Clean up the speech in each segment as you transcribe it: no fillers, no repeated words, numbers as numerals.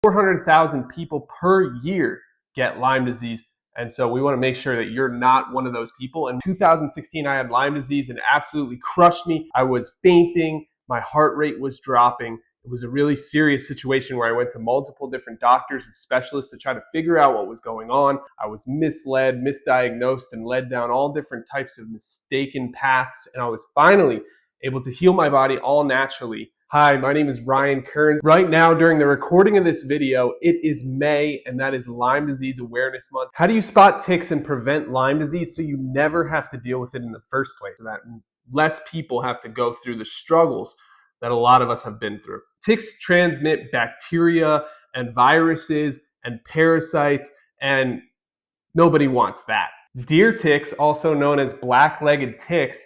400,000 people per year get Lyme disease. And so we want to make sure that you're not one of those people. In 2016, I had Lyme disease and it absolutely crushed me. I was fainting. My heart rate was dropping. It was a really serious situation where I went to multiple different doctors and specialists to try to figure out what was going on. I was misled, misdiagnosed, and led down all different types of mistaken paths. And I was finally able to heal my body all naturally. Hi, my name is Ryan Kearns. Right now, during the recording of this video, it is May, and that is Lyme Disease Awareness Month. How do you spot ticks and prevent Lyme disease so you never have to deal with it in the first place, so that less people have to go through the struggles that a lot of us have been through? Ticks transmit bacteria and viruses and parasites, and nobody wants that. Deer ticks, also known as black-legged ticks,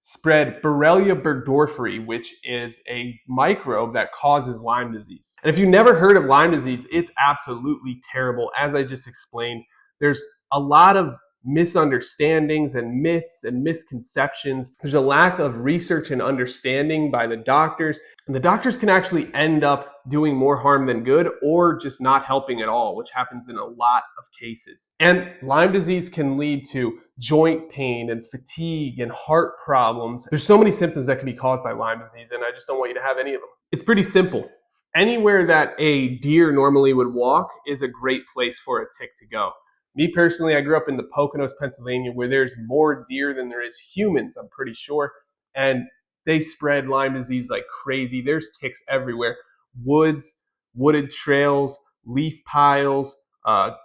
spread Borrelia burgdorferi, which is a microbe that causes Lyme disease. And if you've never heard of Lyme disease, it's absolutely terrible. As I just explained, there's a lot of misunderstandings and myths and misconceptions. There's a lack of research and understanding by the doctors, and the doctors can actually end up doing more harm than good or just not helping at all, which happens in a lot of cases. And Lyme disease can lead to joint pain and fatigue and heart problems. There's so many symptoms that can be caused by Lyme disease, and I just don't want you to have any of them. It's pretty simple. Anywhere that a deer normally would walk is a great place for a tick to go. Me personally, I grew up in the Poconos, Pennsylvania, where there's more deer than there is humans, I'm pretty sure. And they spread Lyme disease like crazy. There's ticks everywhere. Woods, wooded trails, leaf piles,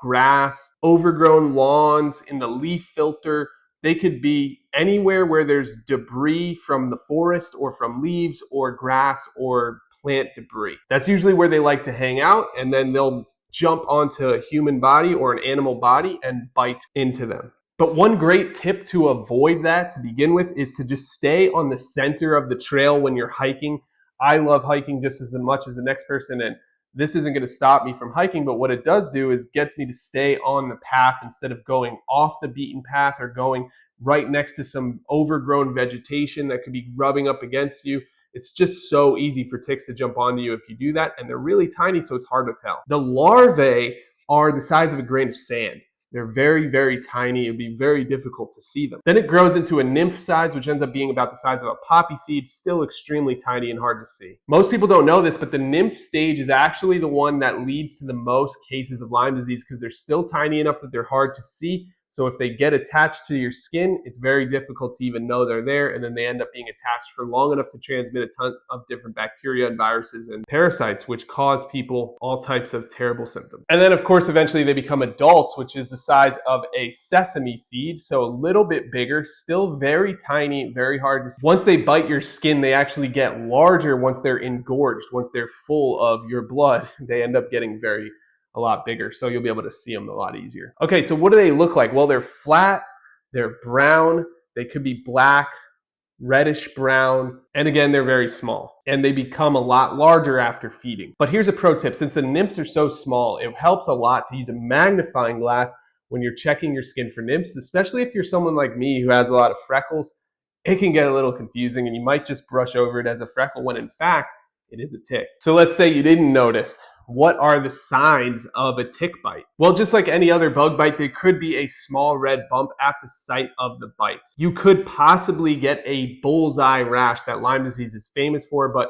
grass, overgrown lawns, in the leaf filter. They could be anywhere where there's debris from the forest or from leaves or grass or plant debris. That's usually where they like to hang out, and then they'll jump onto a human body or an animal body and bite into them. But one great tip to avoid that to begin with is to just stay on the center of the trail when you're hiking. I love hiking just as much as the next person, and this isn't going to stop me from hiking, but what it does do is gets me to stay on the path instead of going off the beaten path or going right next to some overgrown vegetation that could be rubbing up against you. It's just so easy for ticks to jump onto you if you do that, and they're really tiny, so it's hard to tell. The larvae are the size of a grain of sand. They're very, very tiny. It'd be very difficult to see them. Then it grows into a nymph size, which ends up being about the size of a poppy seed, still extremely tiny and hard to see. Most people don't know this, but the nymph stage is actually the one that leads to the most cases of Lyme disease because they're still tiny enough that they're hard to see. So if they get attached to your skin, it's very difficult to even know they're there, and then they end up being attached for long enough to transmit a ton of different bacteria and viruses and parasites, which cause people all types of terrible symptoms. And then, of course, eventually they become adults, which is the size of a sesame seed, so a little bit bigger, still very tiny, very hard to see. Once they bite your skin, they actually get larger once they're engorged, once they're full of your blood. They end up getting a lot bigger, so you'll be able to see them a lot easier. Okay, so what do they look like? Well, they're flat, they're brown, they could be black, reddish brown, and again, they're very small, and they become a lot larger after feeding. But here's a pro tip. Since the nymphs are so small, it helps a lot to use a magnifying glass when you're checking your skin for nymphs, especially if you're someone like me who has a lot of freckles. It can get a little confusing, and you might just brush over it as a freckle when in fact, it is a tick. So let's say you didn't notice. What are the signs of a tick bite? Well, just like any other bug bite, there could be a small red bump at the site of the bite. You could possibly get a bullseye rash that Lyme disease is famous for, but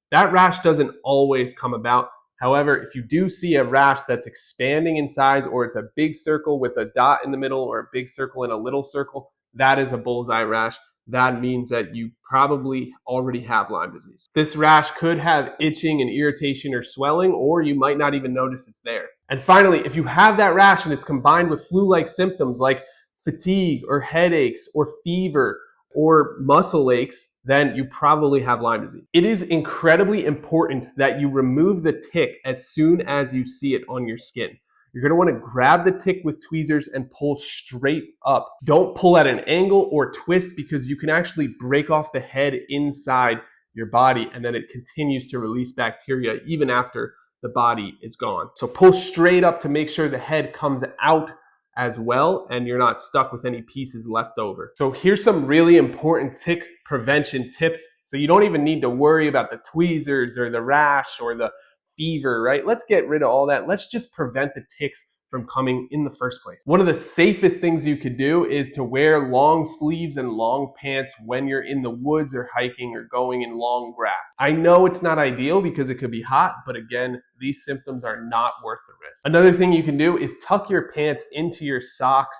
that rash doesn't always come about. However, if you do see a rash that's expanding in size, or it's a big circle with a dot in the middle or a big circle and a little circle, that is a bullseye rash. That means that you probably already have Lyme disease. This rash could have itching and irritation or swelling, or you might not even notice it's there. And finally, if you have that rash and it's combined with flu-like symptoms like fatigue or headaches or fever or muscle aches, then you probably have Lyme disease. It is incredibly important that you remove the tick as soon as you see it on your skin. You're going to want to grab the tick with tweezers and pull straight up. Don't pull at an angle or twist, because you can actually break off the head inside your body, and then it continues to release bacteria even after the body is gone. So pull straight up to make sure the head comes out as well and you're not stuck with any pieces left over. So here's some really important tick prevention tips, so you don't even need to worry about the tweezers or the rash or the fever, right? Let's get rid of all that. Let's just prevent the ticks from coming in the first place. One of the safest things you could do is to wear long sleeves and long pants when you're in the woods or hiking or going in long grass. I know it's not ideal because it could be hot, but again, these symptoms are not worth the risk. Another thing you can do is tuck your pants into your socks.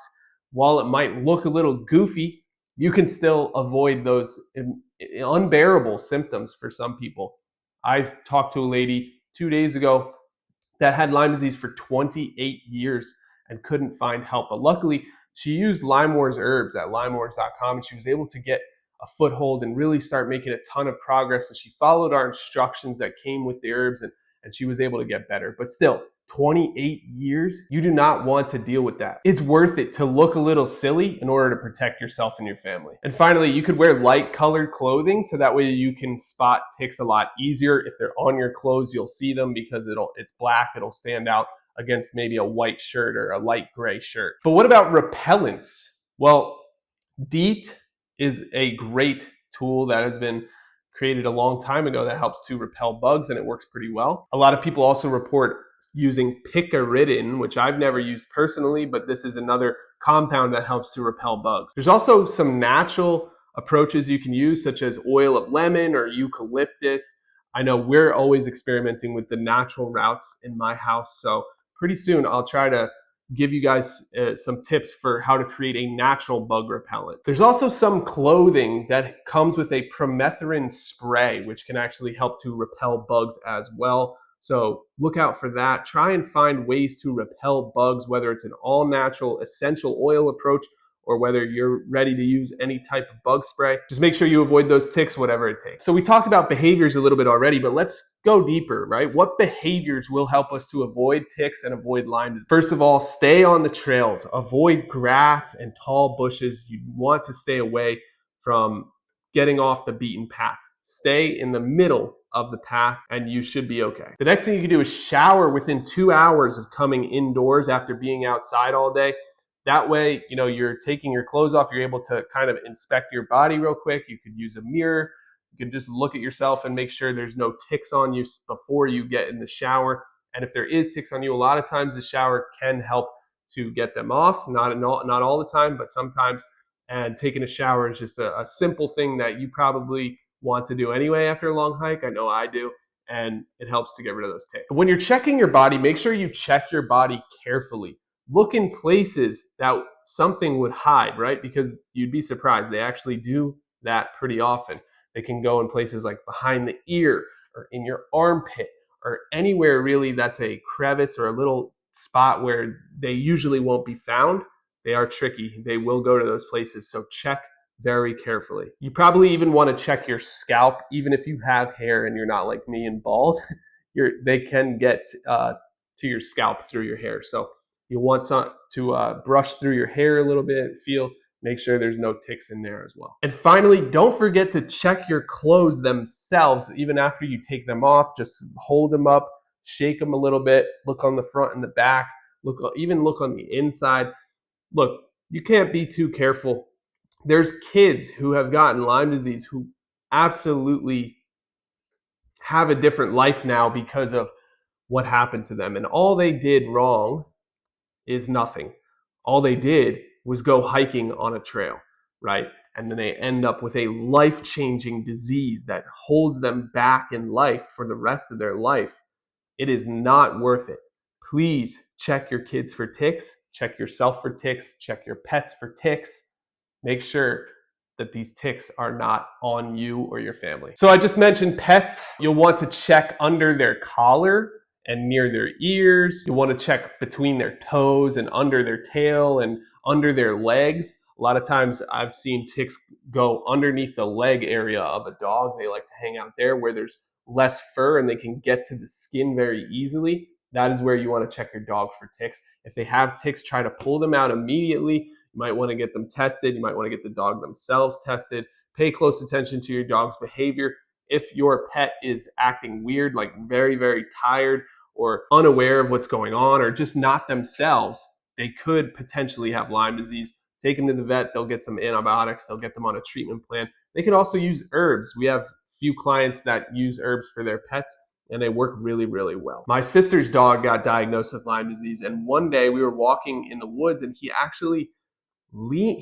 While it might look a little goofy, you can still avoid those unbearable symptoms for some people. I've talked to a lady 2 days ago that had Lyme disease for 28 years and couldn't find help. But luckily, she used Lyme Wars herbs at lymewars.com, and she was able to get a foothold and really start making a ton of progress. And she followed our instructions that came with the herbs, and she was able to get better. But still, 28 years, you do not want to deal with that. It's worth it to look a little silly in order to protect yourself and your family. And finally, you could wear light colored clothing so that way you can spot ticks a lot easier. If they're on your clothes, you'll see them because it's black, it'll stand out against maybe a white shirt or a light gray shirt. But what about repellents? Well, DEET is a great tool that has been created a long time ago that helps to repel bugs, and it works pretty well. A lot of people also report using picaridin, which I've never used personally, but this is another compound that helps to repel bugs. There's also some natural approaches you can use, such as oil of lemon or eucalyptus. I know we're always experimenting with the natural routes in my house, so pretty soon I'll try to give you guys some tips for how to create a natural bug repellent. There's also some clothing that comes with a permethrin spray, which can actually help to repel bugs as well. So look out for that. Try and find ways to repel bugs, whether it's an all natural essential oil approach or whether you're ready to use any type of bug spray. Just make sure you avoid those ticks, whatever it takes. So we talked about behaviors a little bit already, but let's go deeper, right? What behaviors will help us to avoid ticks and avoid Lyme disease? First of all, stay on the trails. Avoid grass and tall bushes. You want to stay away from getting off the beaten path. Stay in the middle of the path and you should be okay. The next thing you can do is shower within 2 hours of coming indoors after being outside all day. That way, you're taking your clothes off, you're able to kind of inspect your body real quick. You could use a mirror. You can just look at yourself and make sure there's no ticks on you before you get in the shower. And if there is ticks on you, a lot of times the shower can help to get them off. Not all the time, but sometimes. And taking a shower is just a simple thing that you probably want to do anyway after a long hike. I know I do. And it helps to get rid of those ticks. When you're checking your body, make sure you check your body carefully. Look in places that something would hide, right? Because you'd be surprised. They actually do that pretty often. They can go in places like behind the ear or in your armpit or anywhere really that's a crevice or a little spot where they usually won't be found. They are tricky. They will go to those places. So check very carefully. You probably even want to check your scalp, even if you have hair and you're not like me and bald. They can get to your scalp through your hair. So you want to brush through your hair a little bit, make sure there's no ticks in there as well. And finally, don't forget to check your clothes themselves. Even after you take them off, just hold them up, shake them a little bit, look on the front and the back, even look on the inside. Look, you can't be too careful. There's kids who have gotten Lyme disease who absolutely have a different life now because of what happened to them. And all they did wrong is nothing. All they did was go hiking on a trail, right? And then they end up with a life-changing disease that holds them back in life for the rest of their life. It is not worth it. Please check your kids for ticks, check yourself for ticks, check your pets for ticks. Make sure that these ticks are not on you or your family. So I just mentioned pets. You'll want to check under their collar and near their ears. You want to check between their toes and under their tail and under their legs. A lot of times I've seen ticks go underneath the leg area of a dog. They like to hang out there where there's less fur and they can get to the skin very easily. That is where you want to check your dog for ticks. If they have ticks, try to pull them out immediately. You might want to get them tested. You might want to get the dog themselves tested. Pay close attention to your dog's behavior. If your pet is acting weird, like very, very tired or unaware of what's going on or just not themselves, they could potentially have Lyme disease. Take them to the vet. They'll get some antibiotics. They'll get them on a treatment plan. They could also use herbs. We have a few clients that use herbs for their pets. and they work really, really well. My sister's dog got diagnosed with Lyme disease, and one day we were walking in the woods, and he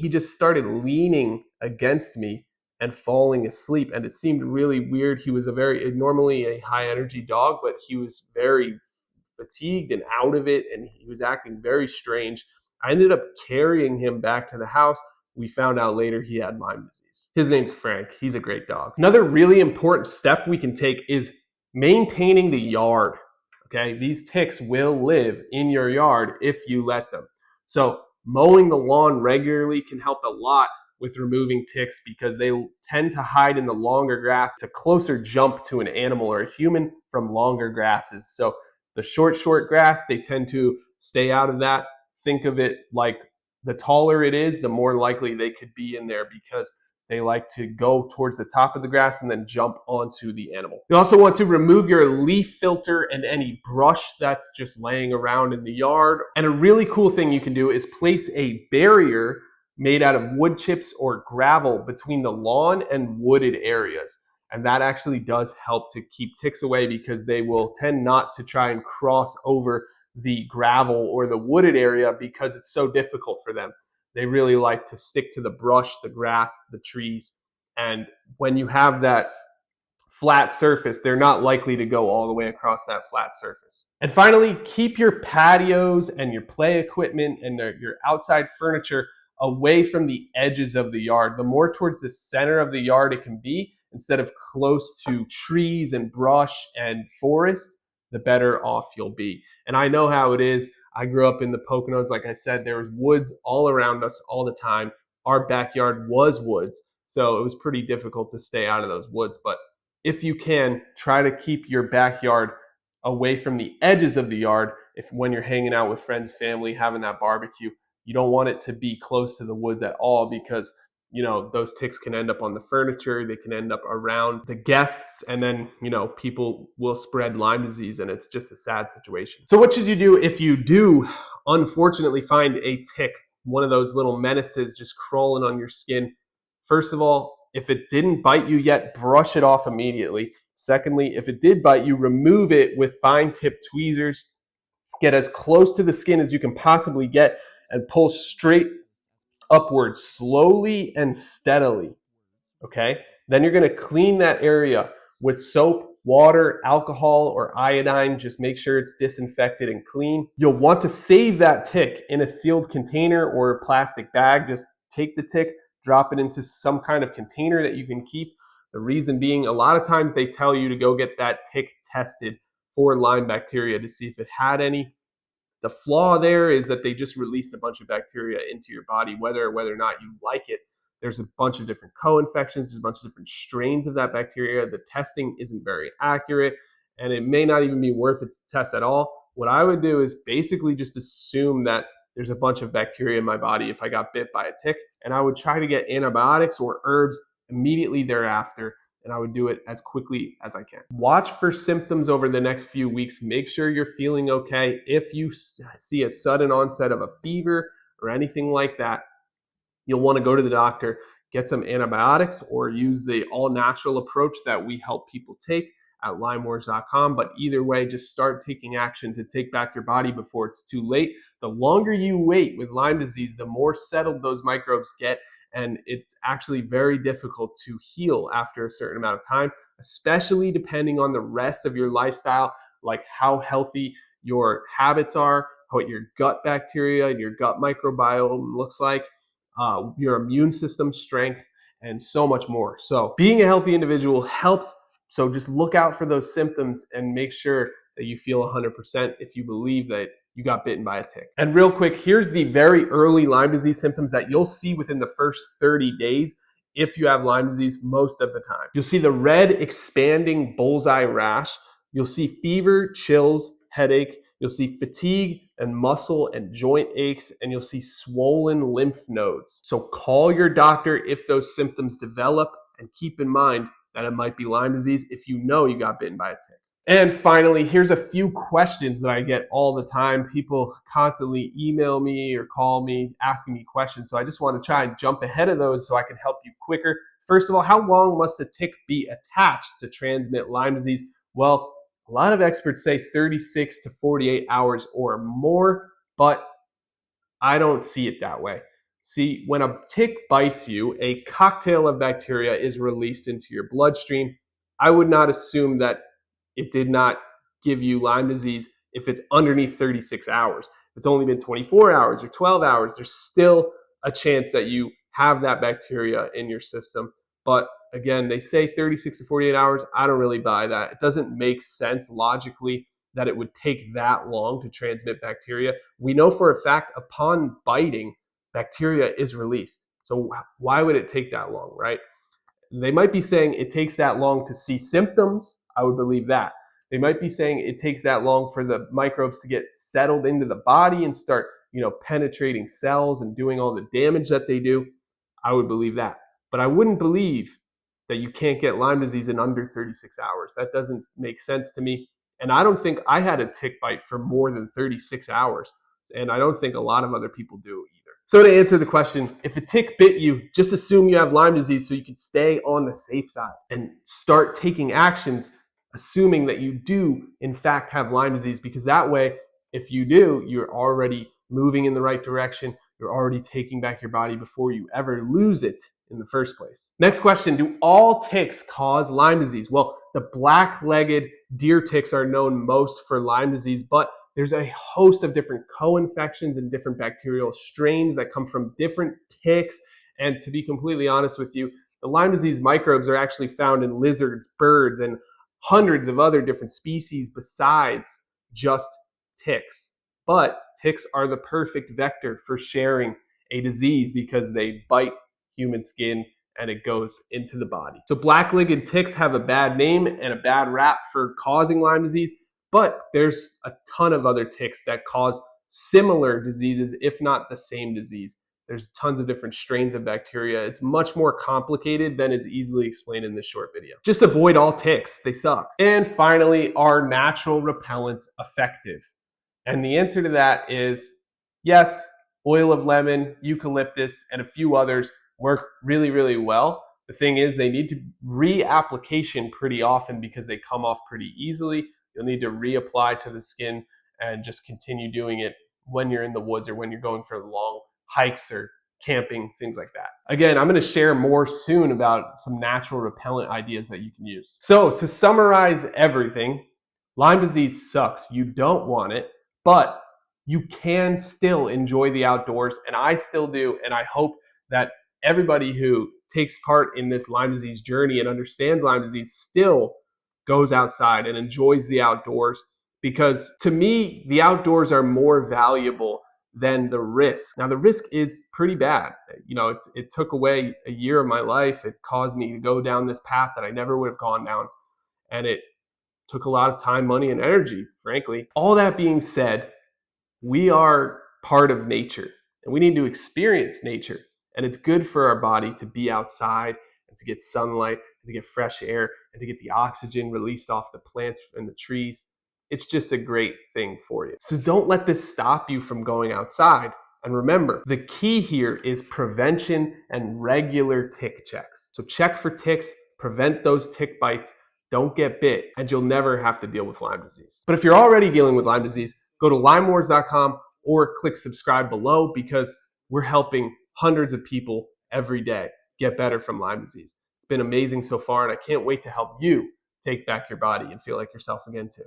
just started leaning against me and falling asleep, and it seemed really weird. He was normally a high energy dog, but he was very fatigued and out of it, and he was acting very strange. I ended up carrying him back to the house. We found out later he had Lyme disease. His name's Frank. He's a great dog. Another really important step we can take is maintaining the yard. Okay, these ticks will live in your yard if you let them. So mowing the lawn regularly can help a lot with removing ticks because they tend to hide in the longer grass to closer jump to an animal or a human from longer grasses. So the short grass, they tend to stay out of that. Think of it like the taller it is, the more likely they could be in there because they like to go towards the top of the grass and then jump onto the animal. You also want to remove your leaf filter and any brush that's just laying around in the yard. And a really cool thing you can do is place a barrier made out of wood chips or gravel between the lawn and wooded areas. And that actually does help to keep ticks away because they will tend not to try and cross over the gravel or the wooded area because it's so difficult for them. They really like to stick to the brush, the grass, the trees. And when you have that flat surface, they're not likely to go all the way across that flat surface. And finally, keep your patios and your play equipment and your outside furniture away from the edges of the yard. The more towards the center of the yard it can be, instead of close to trees and brush and forest, the better off you'll be. And I know how it is. I grew up in the Poconos. Like I said, there was woods all around us all the time. Our backyard was woods, so it was pretty difficult to stay out of those woods. But if you can, try to keep your backyard away from the edges of the yard. If when you're hanging out with friends, family, having that barbecue, you don't want it to be close to the woods at all because those ticks can end up on the furniture, they can end up around the guests, and then, people will spread Lyme disease, and it's just a sad situation. So what should you do if you do unfortunately find a tick, one of those little menaces just crawling on your skin? First of all, if it didn't bite you yet, brush it off immediately. Secondly, if it did bite you, remove it with fine tip tweezers. Get as close to the skin as you can possibly get and pull straight upwards slowly and steadily. Okay? Then you're going to clean that area with soap, water, alcohol, or iodine. Just make sure it's disinfected and clean. You'll want to save that tick in a sealed container or a plastic bag. Just take the tick, drop it into some kind of container that you can keep. The reason being, a lot of times they tell you to go get that tick tested for Lyme bacteria to see if it had any. The flaw there is that they just released a bunch of bacteria into your body, whether or not you like it. There's a bunch of different co-infections. There's a bunch of different strains of that bacteria. The testing isn't very accurate, and it may not even be worth it to test at all. What I would do is basically just assume that there's a bunch of bacteria in my body if I got bit by a tick, and I would try to get antibiotics or herbs immediately thereafter, and I would do it as quickly as I can. Watch for symptoms over the next few weeks. Make sure you're feeling okay. If you see a sudden onset of a fever or anything like that, you'll want to go to the doctor, get some antibiotics, or use the all-natural approach that we help people take at lymewars.com. But either way, just start taking action to take back your body before it's too late. The longer you wait with Lyme disease, the more settled those microbes get, and it's actually very difficult to heal after a certain amount of time, especially depending on the rest of your lifestyle, like how healthy your habits are, what your gut bacteria and your gut microbiome looks like, your immune system strength, and so much more. So being a healthy individual helps. So just look out for those symptoms and make sure that you feel 100% if you believe that you got bitten by a tick. And real quick, here's the very early Lyme disease symptoms that you'll see within the first 30 days if you have Lyme disease most of the time. You'll see the red expanding bullseye rash. You'll see fever, chills, headache. You'll see fatigue and muscle and joint aches, and you'll see swollen lymph nodes. So call your doctor if those symptoms develop, and keep in mind that it might be Lyme disease if you know you got bitten by a tick. And finally, here's a few questions that I get all the time. People constantly email me or call me asking me questions. So I just want to try and jump ahead of those so I can help you quicker. First of all, how long must a tick be attached to transmit Lyme disease? Well, A lot of experts say 36 to 48 hours or more, but I don't see it that way. See, when a tick bites you, a cocktail of bacteria is released into your bloodstream. I would not assume that it did not give you Lyme disease if it's underneath 36 hours. If it's only been 24 hours or 12 hours, there's still a chance that you have that bacteria in your system. But again, they say 36 to 48 hours. I don't really buy that. It doesn't make sense logically that it would take that long to transmit bacteria. We know for a fact upon biting, bacteria is released. So why would it take that long, right? They might be saying it takes that long to see symptoms. I would believe that. They might be saying it takes that long for the microbes to get settled into the body and start, penetrating cells and doing all the damage that they do. I would believe that. But I wouldn't believe that you can't get Lyme disease in under 36 hours. That doesn't make sense to me. And I don't think I had a tick bite for more than 36 hours. And I don't think a lot of other people do either. So to answer the question, if a tick bit you, just assume you have Lyme disease so you can stay on the safe side and start taking actions assuming that you do in fact have Lyme disease, because that way, if you do, you're already moving in the right direction. You're already taking back your body before you ever lose it in the first place. Next question, do all ticks cause Lyme disease? Well, the black-legged deer ticks are known most for Lyme disease, but there's a host of different co-infections and different bacterial strains that come from different ticks. And to be completely honest with you, the Lyme disease microbes are actually found in lizards, birds, and hundreds of other different species besides just ticks. But ticks are the perfect vector for sharing a disease because they bite human skin and it goes into the body. So black-legged ticks have a bad name and a bad rap for causing Lyme disease, but there's a ton of other ticks that cause similar diseases, if not the same disease. There's tons of different strains of bacteria. It's much more complicated than is easily explained in this short video. Just avoid all ticks, they suck. And finally, are natural repellents effective? And the answer to that is yes, oil of lemon, eucalyptus, and a few others work really, really well. The thing is they need to reapplication pretty often because they come off pretty easily. You'll need to reapply to the skin and just continue doing it when you're in the woods or when you're going for long hikes or camping, things like that. Again, I'm going to share more soon about some natural repellent ideas that you can use. So to summarize everything, Lyme disease sucks. You don't want it, but you can still enjoy the outdoors, and I still do, and I hope that everybody who takes part in this Lyme disease journey and understands Lyme disease still goes outside and enjoys the outdoors, because to me, the outdoors are more valuable than the risk. Now, the risk is pretty bad. It took away a year of my life. It caused me to go down this path that I never would have gone down, and it took a lot of time, money, and energy, frankly. All that being said, we are part of nature, and we need to experience nature. And it's good for our body to be outside and to get sunlight and to get fresh air and to get the oxygen released off the plants and the trees. It's just a great thing for you. So don't let this stop you from going outside. And remember, the key here is prevention and regular tick checks. So check for ticks, prevent those tick bites, don't get bit, and you'll never have to deal with Lyme disease. But if you're already dealing with Lyme disease, go to lymewars.com or click subscribe below, because we're helping hundreds of people every day get better from Lyme disease. It's been amazing so far, and I can't wait to help you take back your body and feel like yourself again too.